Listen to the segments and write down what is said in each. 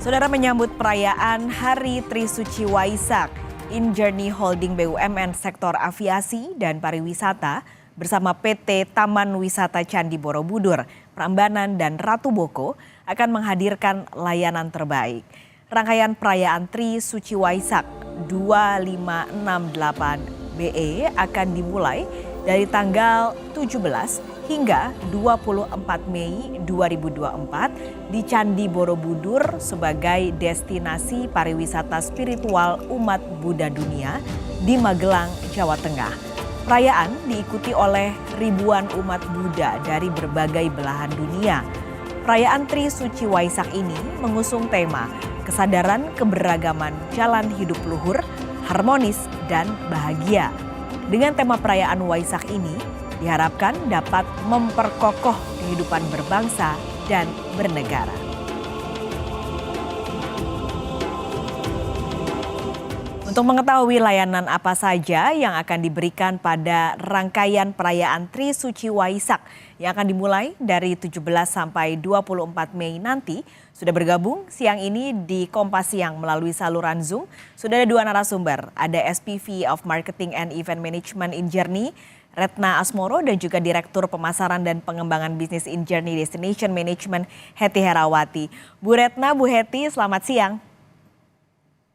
Saudara menyambut perayaan Hari Trisuci Waisak, InJourney Holding BUMN sektor aviasi dan pariwisata bersama PT Taman Wisata Candi Borobudur, Prambanan dan Ratu Boko akan menghadirkan layanan terbaik. Rangkaian perayaan Trisuci Waisak 2568 BE akan dimulai dari tanggal 17 hingga 24 Mei 2024 di Candi Borobudur sebagai destinasi pariwisata spiritual umat Buddha dunia di Magelang, Jawa Tengah. Perayaan diikuti oleh ribuan umat Buddha dari berbagai belahan dunia. Perayaan Trisuci Waisak ini mengusung tema kesadaran keberagaman jalan hidup luhur, harmonis dan bahagia. Dengan tema perayaan Waisak ini, diharapkan dapat memperkokoh kehidupan berbangsa dan bernegara. Untuk mengetahui layanan apa saja yang akan diberikan pada rangkaian perayaan Trisuci Waisak yang akan dimulai dari 17 sampai 24 Mei nanti, sudah bergabung siang ini di Kompas Siang melalui saluran Zoom. Sudah ada dua narasumber, ada SPV of Marketing and Event Management InJourney, Retna Asmoro, dan juga Direktur Pemasaran dan Pengembangan Bisnis InJourney Destination Management, Heti Herawati. Bu Retna, Bu Heti, selamat siang.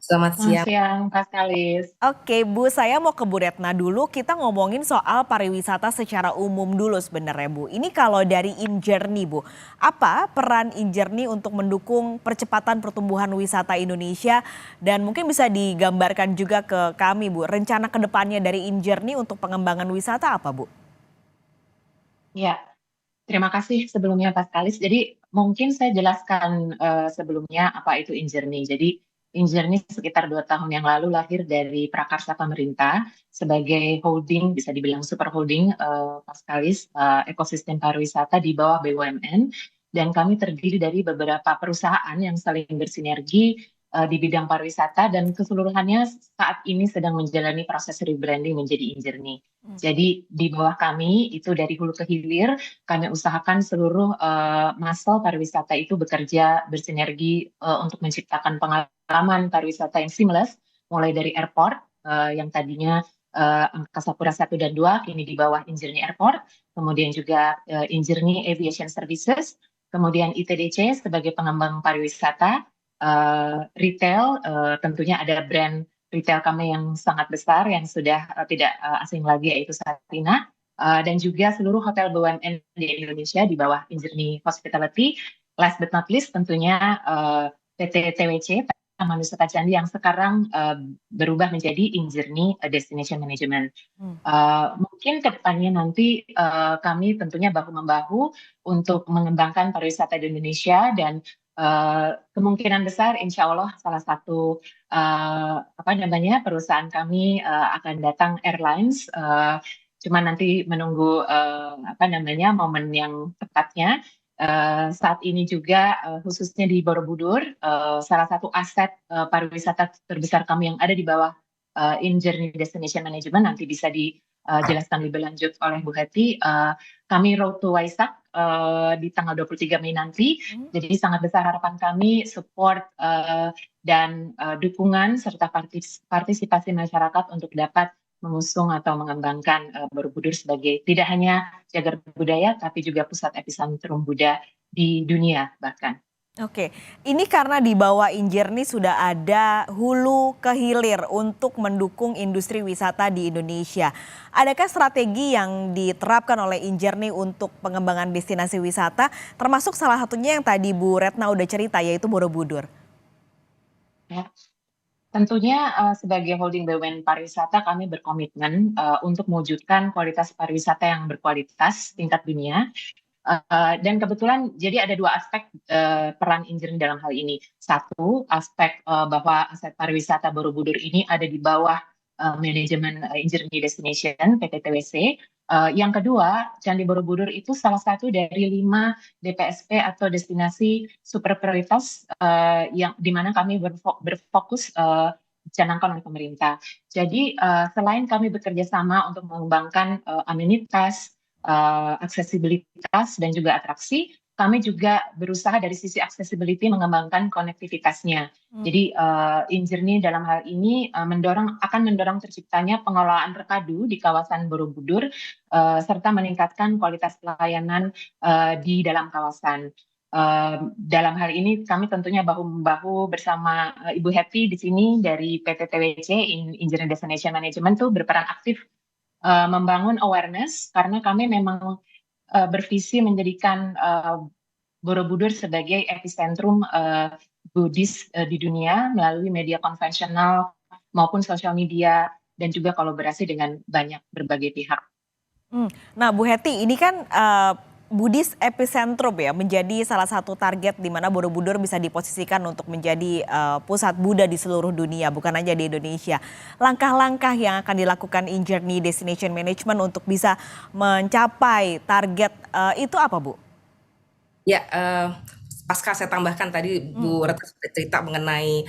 Selamat siang. Selamat siang, Pak Kalis. Oke, Bu, saya mau ke Bu Retna dulu. Kita ngomongin soal pariwisata secara umum dulu sebenarnya, Bu. Ini kalau dari InJourney, Bu, apa peran InJourney untuk mendukung percepatan pertumbuhan wisata Indonesia? Dan mungkin bisa digambarkan juga ke kami, Bu, rencana kedepannya dari InJourney untuk pengembangan wisata apa, Bu? Ya, terima kasih sebelumnya Pak Kalis. Jadi mungkin saya jelaskan sebelumnya apa itu InJourney. Jadi InJourney sekitar 2 tahun yang lalu lahir dari prakarsa pemerintah sebagai holding, bisa dibilang super holding, Pak Kalis, ekosistem pariwisata di bawah BUMN. Dan kami terdiri dari beberapa perusahaan yang saling bersinergi di bidang pariwisata dan keseluruhannya saat ini sedang menjalani proses rebranding menjadi InJourney. Jadi di bawah kami itu dari hulu ke hilir kami usahakan seluruh muscle pariwisata itu bekerja bersinergi untuk menciptakan pengalaman pariwisata yang seamless, mulai dari airport yang tadinya Angkasa Pura 1 dan 2 kini di bawah InJourney Airport, kemudian juga InJourney Aviation Services, kemudian ITDC sebagai pengembang pariwisata, retail, tentunya ada brand retail kami yang sangat besar yang sudah tidak asing lagi yaitu Satina, dan juga seluruh hotel BUMN di Indonesia di bawah InJourney Hospitality. Last but not least tentunya PT TWC, Taman Wisata Candi yang sekarang berubah menjadi InJourney Destination Management. Mungkin ke depannya nanti kami tentunya bahu-membahu untuk mengembangkan pariwisata di Indonesia dan kemungkinan besar insya Allah salah satu perusahaan kami akan datang airlines, cuma nanti menunggu momen yang tepatnya. Saat ini juga khususnya di Borobudur, salah satu aset pariwisata terbesar kami yang ada di bawah InJourney Destination Management, nanti bisa dijelaskan lebih lanjut oleh Bu Heti. Kami Road to Waisak di tanggal 23 Mei nanti. Jadi sangat besar harapan kami support dan dukungan serta partisipasi masyarakat untuk dapat mengusung atau mengembangkan Borobudur sebagai tidak hanya jagar budaya tapi juga pusat epicentrum Buddha di dunia bahkan. Oke, ini karena di bawah InJourney sudah ada hulu ke hilir untuk mendukung industri wisata di Indonesia. Adakah strategi yang diterapkan oleh InJourney untuk pengembangan destinasi wisata, termasuk salah satunya yang tadi Bu Retna udah cerita, yaitu Borobudur? Ya. Tentunya sebagai holding BUMN pariwisata kami berkomitmen untuk mewujudkan kualitas pariwisata yang berkualitas tingkat dunia. Dan kebetulan jadi ada dua aspek peran InJourney dalam hal ini. Satu, aspek bahwa aset pariwisata Borobudur ini ada di bawah manajemen InJourney Destination PT TWC. Yang kedua, Candi Borobudur itu salah satu dari 5 DPSP atau destinasi super prioritas yang dimana kami berfokus dicanangkan oleh pemerintah. Jadi selain kami bekerja sama untuk mengembangkan amenitas, aksesibilitas dan juga atraksi, kami juga berusaha dari sisi accessibility mengembangkan konektivitasnya. Jadi InJourney dalam hal ini akan mendorong terciptanya pengelolaan terpadu di kawasan Borobudur serta meningkatkan kualitas pelayanan di dalam kawasan. Dalam hal ini kami tentunya bahu-membahu bersama Ibu Hetty di sini dari PT TWC InJourney Destination Management tuh berperan aktif membangun awareness karena kami memang bervisi menjadikan Borobudur sebagai epicentrum Buddhis di dunia melalui media konvensional maupun sosial media dan juga kolaborasi dengan berbagai pihak. Nah, Bu Hetty, ini kan Buddhis epicentrum ya, menjadi salah satu target di mana Borobudur bisa diposisikan untuk menjadi pusat Buddha di seluruh dunia, bukan hanya di Indonesia. Langkah-langkah yang akan dilakukan InJourney Destination Management untuk bisa mencapai target itu apa, Bu? Ya, pasca saya tambahkan tadi Bu Retno sudah cerita mengenai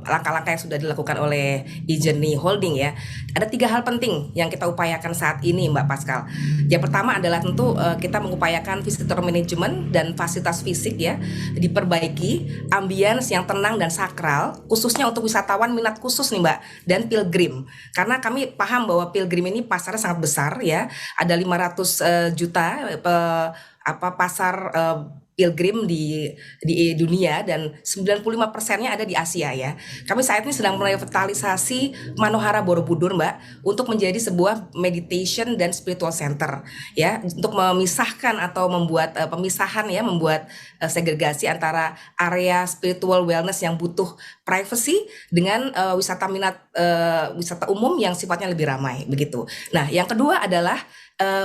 langkah-langkah yang sudah dilakukan oleh InJourney Holding ya. Ada 3 hal penting yang kita upayakan saat ini, Mbak Pascal. Yang pertama adalah tentu kita mengupayakan visitor management dan fasilitas fisik ya diperbaiki, ambience yang tenang dan sakral, khususnya untuk wisatawan minat khusus nih Mbak dan pilgrim. Karena kami paham bahwa pilgrim ini pasarnya sangat besar ya, ada 500 juta pasar pilgrim di dunia dan 95%-nya ada di Asia ya. Kami saat ini sedang merevitalisasi Manohara Borobudur Mbak untuk menjadi sebuah meditation dan spiritual center ya, untuk memisahkan atau membuat pemisahan ya, membuat segregasi antara area spiritual wellness yang butuh privacy dengan wisata wisata umum yang sifatnya lebih ramai begitu. Nah, yang kedua adalah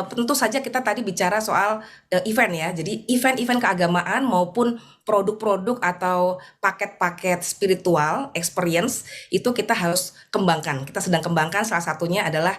tentu saja kita tadi bicara soal event ya. Jadi event-event keagamaan maupun produk-produk atau paket-paket spiritual experience itu kita harus kembangkan. Kita sedang kembangkan, salah satunya adalah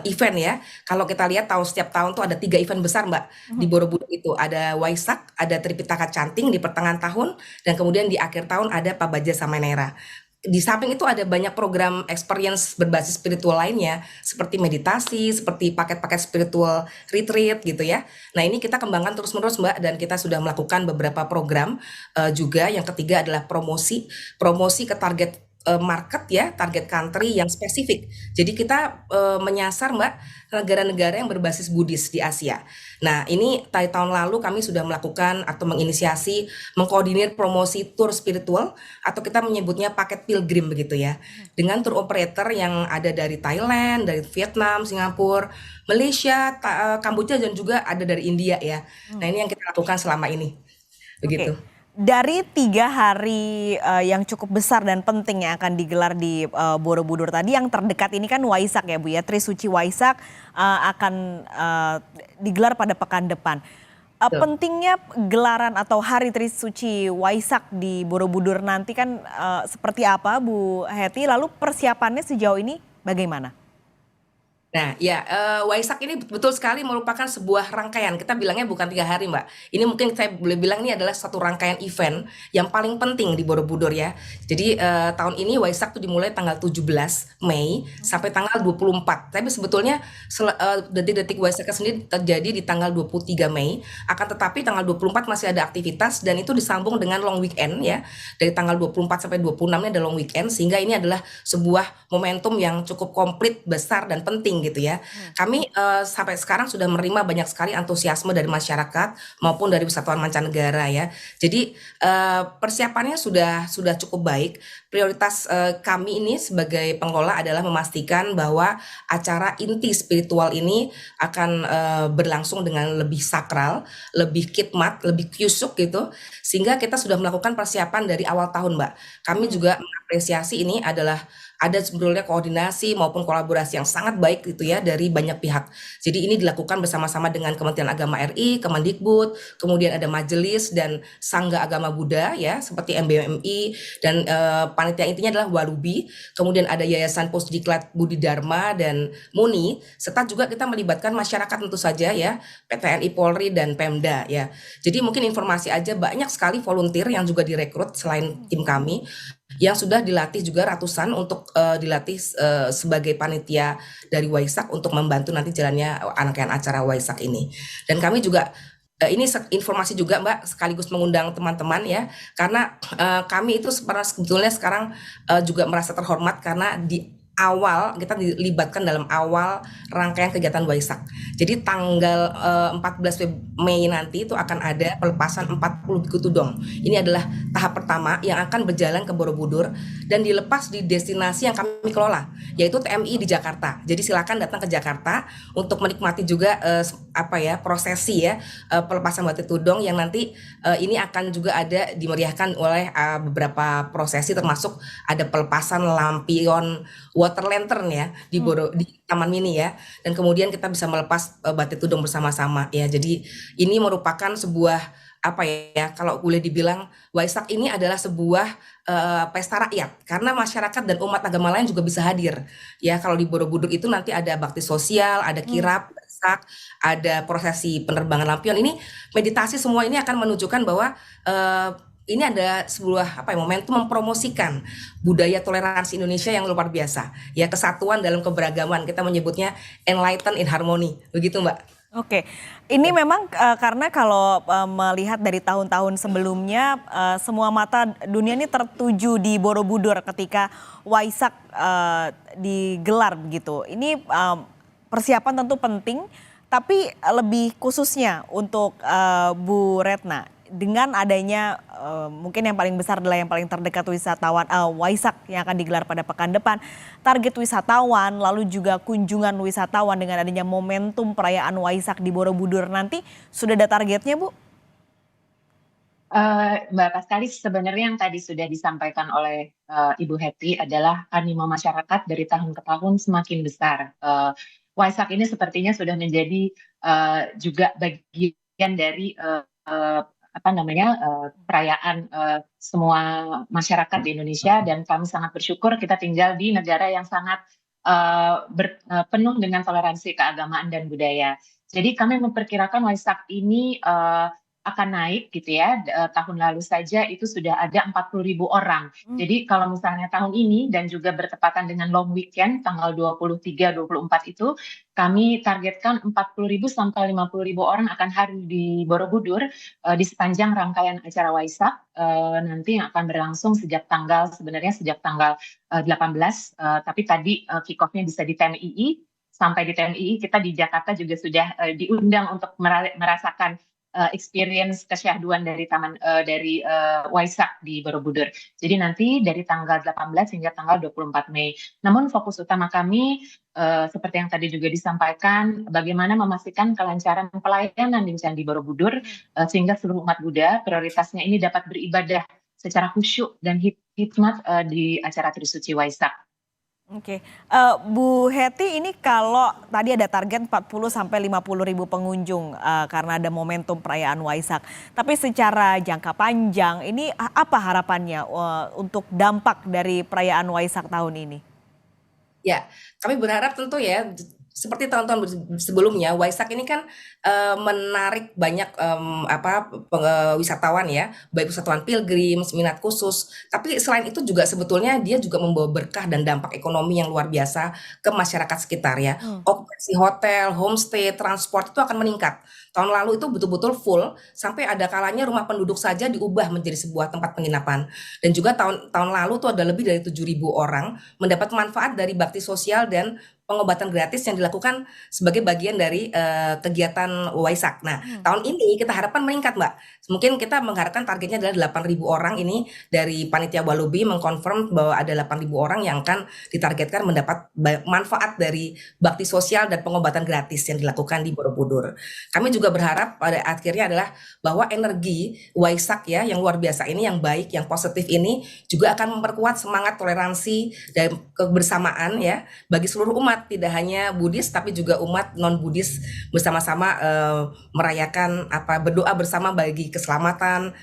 event ya. Kalau kita lihat setiap tahun tuh ada 3 event besar Mbak di Borobudur itu. Ada Waisak, ada Tripitaka Canting di pertengahan tahun, dan kemudian di akhir tahun ada Pabaja Samanera. Di samping itu ada banyak program experience berbasis spiritual lainnya seperti meditasi, seperti paket-paket spiritual retreat gitu ya. Nah, ini kita kembangkan terus-menerus Mbak, dan kita sudah melakukan beberapa program juga. Yang ketiga adalah promosi ke target market ya, target country yang spesifik. Jadi kita menyasar Mbak negara-negara yang berbasis Buddhis di Asia. Nah, ini tahun lalu kami sudah melakukan atau menginisiasi mengkoordinir promosi tour spiritual atau kita menyebutnya paket pilgrim begitu ya. Dengan tour operator yang ada dari Thailand, dari Vietnam, Singapura, Malaysia, Kamboja, dan juga ada dari India ya. Nah, ini yang kita lakukan selama ini. Begitu. Oke. Dari 3 hari yang cukup besar dan penting yang akan digelar di Borobudur tadi, yang terdekat ini kan Waisak ya Bu ya, Trisuci Waisak akan digelar pada pekan depan. Pentingnya gelaran atau hari Trisuci Waisak di Borobudur nanti kan seperti apa Bu Hetty, lalu persiapannya sejauh ini bagaimana? Nah, ya, Waisak ini betul sekali merupakan sebuah rangkaian. Kita bilangnya bukan 3 hari, Mbak. Ini mungkin saya boleh bilang ini adalah satu rangkaian event yang paling penting di Borobudur ya. Jadi tahun ini Waisak tuh dimulai tanggal 17 Mei sampai tanggal 24. Tapi sebetulnya detik-detik Waisaknya sendiri terjadi di tanggal 23 Mei. Akan tetapi tanggal 24 masih ada aktivitas dan itu disambung dengan long weekend ya. Dari tanggal 24 sampai 26 ini ada long weekend, sehingga ini adalah sebuah momentum yang cukup komplit, besar dan penting gitu ya. Kami sampai sekarang sudah menerima banyak sekali antusiasme dari masyarakat maupun dari wisatawan mancanegara ya. Jadi persiapannya sudah cukup baik. Prioritas kami ini sebagai pengelola adalah memastikan bahwa acara inti spiritual ini akan berlangsung dengan lebih sakral, lebih khidmat, lebih kyusuk gitu. Sehingga kita sudah melakukan persiapan dari awal tahun, Mbak. Kami juga mengapresiasi ini adalah ada sebetulnya koordinasi maupun kolaborasi yang sangat baik gitu ya dari banyak pihak. Jadi ini dilakukan bersama-sama dengan Kementerian Agama RI, Kemendikbud, kemudian ada Majelis dan Sangga Agama Buddha ya seperti MBMI, dan panitia intinya adalah Walubi, kemudian ada Yayasan Pusdiklat Budi Dharma dan MUNI, serta juga kita melibatkan masyarakat tentu saja ya, PTNI Polri dan Pemda ya. Jadi mungkin informasi aja, banyak sekali volunteer yang juga direkrut selain tim kami, yang sudah dilatih juga ratusan untuk dilatih sebagai panitia dari Waisak untuk membantu nanti jalannya rangkaian acara Waisak ini. Dan kami juga Ini informasi juga Mbak, sekaligus mengundang teman-teman ya, karena kami itu sebetulnya sekarang juga merasa terhormat karena di awal kita dilibatkan dalam awal rangkaian kegiatan Waisak. Jadi tanggal 14 Mei nanti itu akan ada pelepasan 40 biku tudong. Ini adalah tahap pertama yang akan berjalan ke Borobudur dan dilepas di destinasi yang kami kelola, yaitu TMI di Jakarta. Jadi silakan datang ke Jakarta untuk menikmati juga prosesi ya, pelepasan batik tudong yang nanti ini akan juga ada dimeriahkan oleh beberapa prosesi, termasuk ada pelepasan lampion water lantern ya di Taman Mini ya, dan kemudian kita bisa melepas batik tudong bersama-sama ya. Jadi ini merupakan sebuah kalau boleh dibilang Waisak ini adalah sebuah pesta rakyat karena masyarakat dan umat agama lain juga bisa hadir ya. Kalau di Borobudur itu nanti ada bakti sosial, ada kirap, Waisak, ada prosesi penerbangan lampion. Ini meditasi, semua ini akan menunjukkan bahwa ini ada sebuah momentum mempromosikan budaya toleransi Indonesia yang luar biasa ya, kesatuan dalam keberagaman, kita menyebutnya enlighten in harmony, begitu Mbak. Oke, ini memang karena kalau melihat dari tahun-tahun sebelumnya semua mata dunia ini tertuju di Borobudur ketika Waisak digelar begitu. Ini persiapan tentu penting, tapi lebih khususnya untuk Bu Retna, dengan adanya mungkin yang paling besar adalah yang paling terdekat wisatawan Waisak yang akan digelar pada pekan depan. Target wisatawan lalu juga kunjungan wisatawan dengan adanya momentum perayaan Waisak di Borobudur nanti sudah ada targetnya Bu? Mbak Paskalis, sebenarnya yang tadi sudah disampaikan oleh Ibu Hetty adalah animo masyarakat dari tahun ke tahun semakin besar. Waisak ini sepertinya sudah menjadi juga bagian dari perayaan semua masyarakat di Indonesia, dan kami sangat bersyukur kita tinggal di negara yang sangat penuh dengan toleransi keagamaan dan budaya. Jadi kami memperkirakan Waisak ini akan naik gitu ya. Tahun lalu saja itu sudah ada 40.000 orang. Jadi kalau misalnya tahun ini dan juga bertepatan dengan long weekend tanggal 23-24 itu, kami targetkan 40.000 sampai 50.000 orang akan hadir di Borobudur di sepanjang rangkaian acara Waisak nanti yang akan berlangsung sejak tanggal 18, tapi tadi kick off-nya bisa di TMII. Sampai di TMII kita di Jakarta juga sudah diundang untuk merasakan experience kesyahduan dari Waisak di Borobudur. Jadi nanti dari tanggal 18 hingga tanggal 24 Mei. Namun fokus utama kami seperti yang tadi juga disampaikan, bagaimana memastikan kelancaran pelayanan di Candi Borobudur sehingga seluruh umat Buddha prioritasnya ini dapat beribadah secara khusyuk dan hikmat di acara Trisuci Waisak. Oke, Bu Hetty, ini kalau tadi ada target 40 sampai 50.000 pengunjung karena ada momentum perayaan Waisak. Tapi secara jangka panjang ini apa harapannya untuk dampak dari perayaan Waisak tahun ini? Ya, kami berharap tentu ya seperti tahun-tahun sebelumnya, Waisak ini kan menarik banyak wisatawan ya, baik wisatawan pilgrim, minat khusus. Tapi selain itu juga sebetulnya dia juga membawa berkah dan dampak ekonomi yang luar biasa ke masyarakat sekitar ya. Okupansi hotel, homestay, transport itu akan meningkat. Tahun lalu itu betul-betul full, sampai ada kalanya rumah penduduk saja diubah menjadi sebuah tempat penginapan. Dan juga tahun lalu itu ada lebih dari 7.000 orang mendapat manfaat dari bakti sosial dan pengobatan gratis yang dilakukan sebagai bagian dari kegiatan Waisak. Nah, tahun ini kita harapkan meningkat, Mbak. Mungkin kita mengharapkan targetnya adalah 8.000 orang. Ini dari Panitia Walubi mengkonfirm bahwa ada 8.000 orang yang akan ditargetkan mendapat manfaat dari bakti sosial dan pengobatan gratis yang dilakukan di Borobudur. Kami juga berharap pada akhirnya adalah bahwa energi Waisak ya yang luar biasa ini, yang baik, yang positif ini juga akan memperkuat semangat toleransi dan kebersamaan ya bagi seluruh umat, tidak hanya Buddhis tapi juga umat non Buddhis bersama-sama merayakan berdoa bersama bagi keselamatan,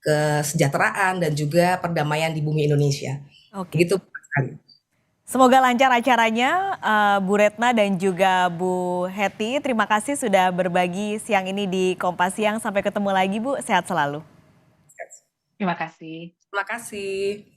kesejahteraan dan juga perdamaian di bumi Indonesia. Oke. Gitu. Semoga lancar acaranya, Bu Retna dan juga Bu Hetty. Terima kasih sudah berbagi siang ini di Kompas Siang. Sampai ketemu lagi Bu, sehat selalu. Terima kasih. Terima kasih.